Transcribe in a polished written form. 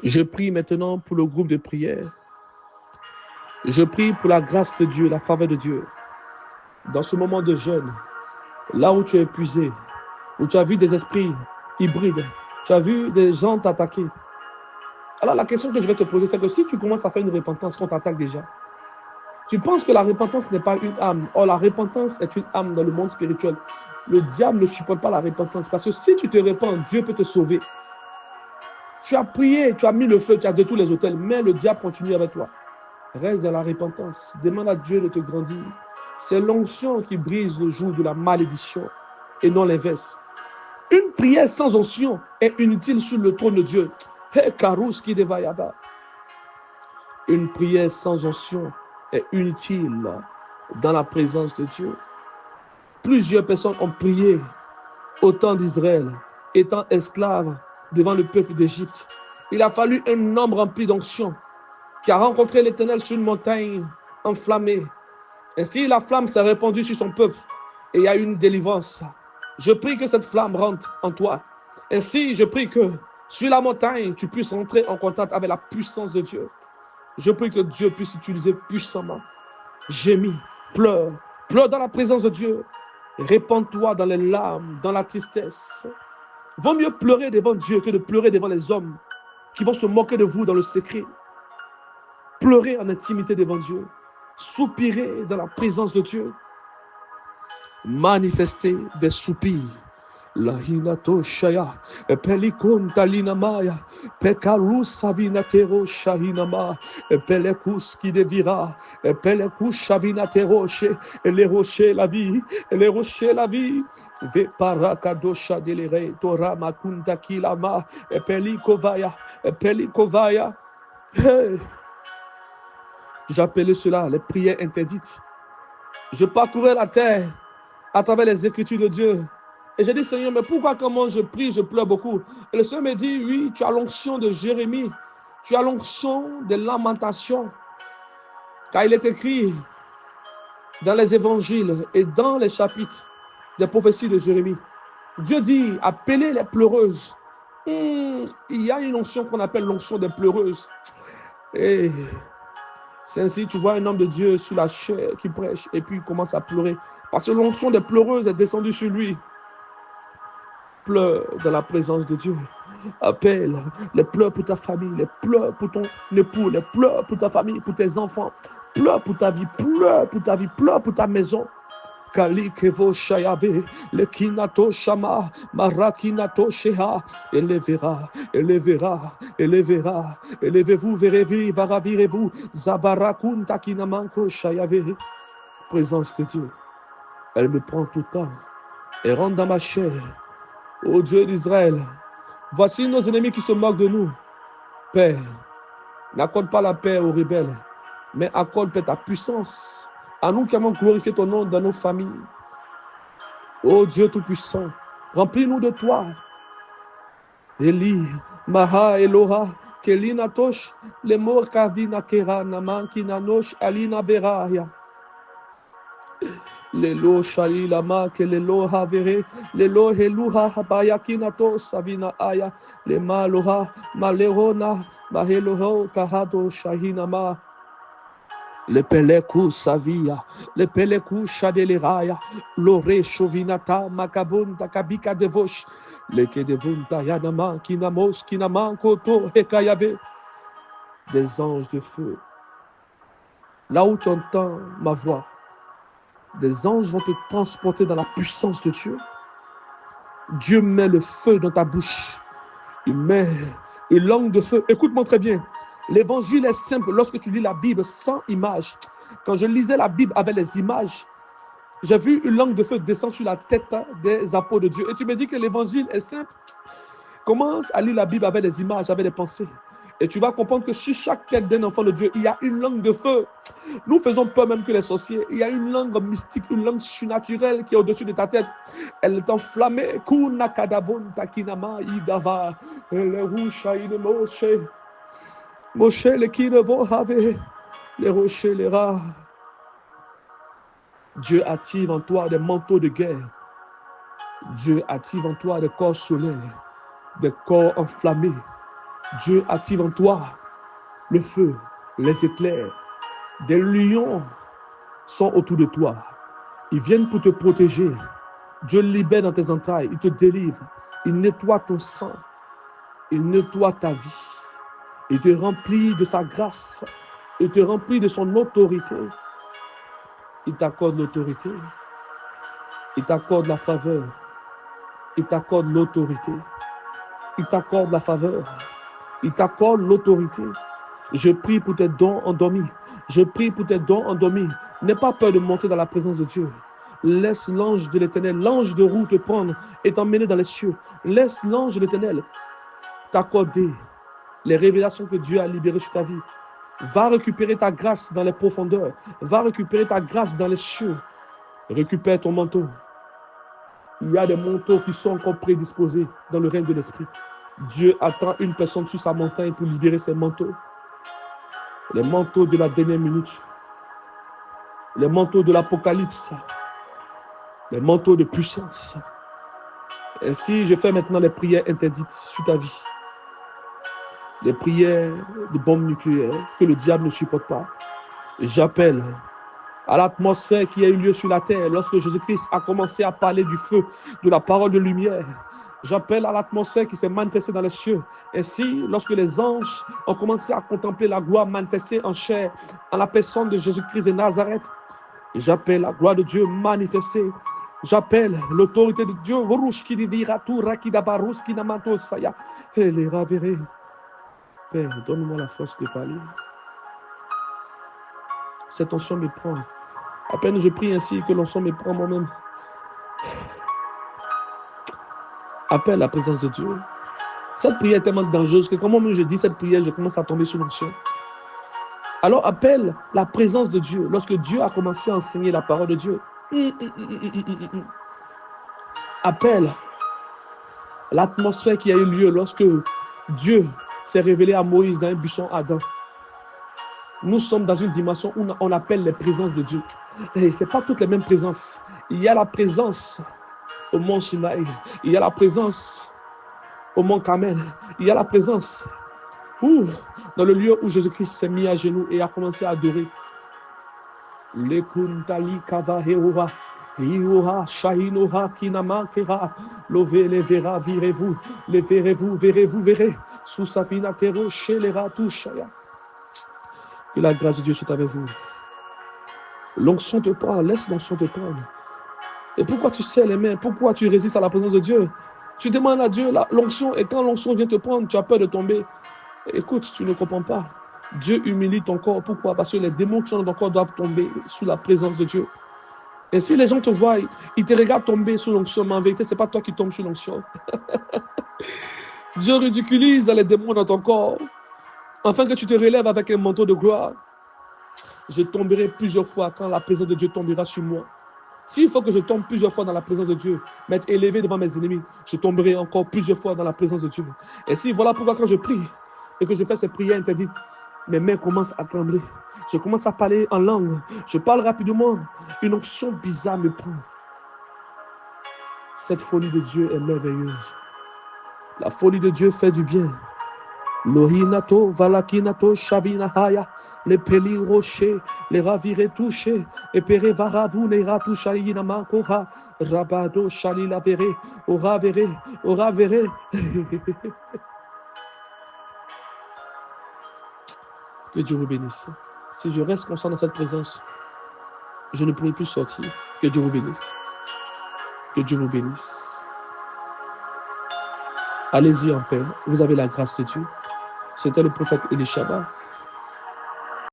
Je prie maintenant pour le groupe de prière. Je prie pour la grâce de Dieu, la faveur de Dieu. Dans ce moment de jeûne, là où tu es épuisé, où tu as vu des esprits hybrides, tu as vu des gens t'attaquer. Alors la question que je vais te poser, c'est que si tu commences à faire une repentance, qu'on t'attaque déjà, tu penses que la repentance n'est pas une âme. Or, la repentance est une âme dans le monde spirituel. Le diable ne supporte pas la repentance parce que si tu te repens, Dieu peut te sauver. Tu as prié, tu as mis le feu, tu as détruit les autels, mais le diable continue avec toi. Reste dans la repentance. Demande à Dieu de te grandir. C'est l'onction qui brise le joug de la malédiction et non l'inverse. Une prière sans onction est inutile sur le trône de Dieu. Une prière sans onction est inutile dans la présence de Dieu. Plusieurs personnes ont prié au temps d'Israël, étant esclaves devant le peuple d'Égypte. Il a fallu un homme rempli d'onction qui a rencontré l'Éternel sur une montagne enflammée. Ainsi, la flamme s'est répandue sur son peuple et il y a eu une délivrance. Je prie que cette flamme rentre en toi. Ainsi, je prie que sur la montagne, tu puisses entrer en contact avec la puissance de Dieu. Je prie que Dieu puisse utiliser puissamment. Gémis, pleure, pleure dans la présence de Dieu. Répands-toi dans les larmes, dans la tristesse. Vaut mieux pleurer devant Dieu que de pleurer devant les hommes qui vont se moquer de vous dans le secret. Pleurez en intimité devant Dieu. Soupirez dans la présence de Dieu. Manifestez des soupirs. La hinato shaya, pelikon talinamaya, pekarus savinatero shahinama, pelekus qui devira, pelekus shavinatero she, les rochers la vie, les rochers la vie. Ve parakadosha delere, tora makunta kilama, pelikovaya, pelikovaya. Hey. J'appelais cela les prières interdites. Je parcourais la terre à travers les écritures de Dieu. Et j'ai dit, Seigneur, mais pourquoi comment je prie, je pleure beaucoup? Et le Seigneur me dit, oui, tu as l'onction de Jérémie. Tu as l'onction de lamentation. Car il est écrit dans les évangiles et dans les chapitres des prophéties de Jérémie. Dieu dit, appelez les pleureuses. Il y a une onction qu'on appelle l'onction des pleureuses. Et c'est ainsi, tu vois un homme de Dieu sur la chair qui prêche et puis il commence à pleurer. Parce que l'onction des pleureuses est descendue sur lui. Pleure dans la présence de Dieu. Appelle les pleurs pour ta famille, les pleurs pour ton époux, les pleurs pour ta famille, pour tes enfants. Pleure pour ta vie, pleure pour ta vie, pleure pour ta maison. Kali kevo shayabe, le kinato shama, marakinato sheha, élevera, élevera, élevera, élevez-vous, verrez-vous, varavirez-vous, zabarakunta kinamanko shayabe. Présence de Dieu, elle me prend tout le temps, elle rentre dans ma chair. Ô Dieu d'Israël, voici nos ennemis qui se moquent de nous. Père, n'accorde pas la paix aux rebelles, mais accorde ta puissance à nous qui avons glorifié ton nom dans nos familles. Ô Dieu Tout-Puissant, remplis-nous de toi. Eli, Maha Eloha, Kelina Tosh, le mor kavina kera naman kinanosh alina veraya. Lelo shalilama ke lelo havere, lelo heluha habayakinato savina aya, le maloha malerona maheloho kahado shahinama. Le peleku savia, le peleku shadeleraya, lore shovinata makabunta kabika devosh, le kedevunta yanama kinamos kinaman koto hekayave. Des anges de feu. Là où tu entends ma voix, des anges vont te transporter dans la puissance de Dieu. Dieu met le feu dans ta bouche. Il met une langue de feu. Écoute-moi très bien. L'évangile est simple lorsque tu lis la Bible sans image. Quand je lisais la Bible avec les images, j'ai vu une langue de feu descendre sur la tête des apôtres de Dieu. Et tu me dis que l'évangile est simple. Commence à lire la Bible avec les images, avec les pensées. Et tu vas comprendre que sur chaque tête d'un enfant de Dieu, il y a une langue de feu. Nous faisons peur même que les sorciers. Il y a une langue mystique, une langue surnaturelle qui est au-dessus de ta tête. Elle est enflammée. Moshe, le kinevo have, les rochers, les rats. Dieu active en toi des manteaux de guerre. Dieu active en toi des corps solaires, des corps enflammés. Dieu active en toi le feu, les éclairs. Des lions sont autour de toi. Ils viennent pour te protéger. Dieu libère dans tes entrailles. Il te délivre. Il nettoie ton sang. Il nettoie ta vie. Il te remplit de sa grâce. Il te remplit de son autorité. Il t'accorde l'autorité. Il t'accorde la faveur. Il t'accorde l'autorité. Il t'accorde la faveur. Il t'accorde l'autorité. Je prie pour tes dons endormis. Je prie pour tes dons endormis. N'aie pas peur de monter dans la présence de Dieu. Laisse l'ange de l'Éternel, l'ange de roue te prendre et t'emmener dans les cieux. Laisse l'ange de l'Éternel t'accorder les révélations que Dieu a libérées sur ta vie. Va récupérer ta grâce dans les profondeurs. Va récupérer ta grâce dans les cieux. Récupère ton manteau. Il y a des manteaux qui sont encore prédisposés dans le règne de l'Esprit. Dieu attend une personne sur sa montagne pour libérer ses manteaux. Les manteaux de la dernière minute. Les manteaux de l'Apocalypse. Les manteaux de puissance. Ainsi, je fais maintenant les prières interdites sur ta vie. Les prières de bombes nucléaires que le diable ne supporte pas. J'appelle à l'atmosphère qui a eu lieu sur la terre lorsque Jésus-Christ a commencé à parler du feu, de la parole de lumière. J'appelle à l'atmosphère qui s'est manifestée dans les cieux. Ainsi, lorsque les anges ont commencé à contempler la gloire manifestée en chair, en la personne de Jésus-Christ de Nazareth, j'appelle la gloire de Dieu manifestée. J'appelle l'autorité de Dieu. Et les raverés. Père, donne-moi la force de parler. Cette onction me prend. À peine je prie ainsi que l'onction me prend moi-même. Appelle la présence de Dieu. Cette prière est tellement dangereuse que quand moi-même je dis cette prière, je commence à tomber sous l'onction. Alors appelle la présence de Dieu. Lorsque Dieu a commencé à enseigner la parole de Dieu. Appelle l'atmosphère qui a eu lieu lorsque Dieu s'est révélé à Moïse dans un buisson ardent. Nous sommes dans une dimension où on appelle les présences de Dieu. Et ce n'est pas toutes les mêmes présences. Il y a la présence au mont Sinaï. Il y a la présence au mont Carmel. Il y a la présence dans le lieu où Jésus-Christ s'est mis à genoux et a commencé à adorer. Lekuntali kavaheura. Iura shainoha kinamakera. Lové les verra, virez-vous. Les verrez-vous, verrez-vous, verrez. Sous sa finatero, chez les ratouchaya. Que la grâce de Dieu soit avec vous. L'onction te prend, laisse l'onction te prendre. Et pourquoi tu serres les mains? Pourquoi tu résistes à la présence de Dieu? Tu demandes à Dieu l'onction et quand l'onction vient te prendre, tu as peur de tomber. Écoute, tu ne comprends pas. Dieu humilie ton corps. Pourquoi? Parce que les démons qui sont dans ton corps doivent tomber sous la présence de Dieu. Et si les gens te voient, ils te regardent tomber sous l'onction, mais en vérité, ce n'est pas toi qui tombes sous l'onction. Dieu ridiculise les démons dans ton corps, afin que tu te relèves avec un manteau de gloire. Je tomberai plusieurs fois quand la présence de Dieu tombera sur moi. S'il faut que je tombe plusieurs fois dans la présence de Dieu, m'être élevé devant mes ennemis, je tomberai encore plusieurs fois dans la présence de Dieu. Et si voilà pourquoi quand je prie et que je fais ces prières interdites, mes mains commencent à trembler. Je commence à parler en langue. Je parle rapidement. Une onction bizarre me prend. Cette folie de Dieu est merveilleuse. La folie de Dieu fait du bien. Lohinato, valakinato, shavinahaya, les peli rochers, les ravirés touchés, et pere varavu, les ratouchaïna mankora, rabado, shalila veré, ora veré, ora veré. Que Dieu vous bénisse. Si je reste constant dans cette présence, je ne pourrai plus sortir. Que Dieu vous bénisse. Que Dieu vous bénisse. Allez-y en paix. Vous avez la grâce de Dieu. C'était le prophète Elishama.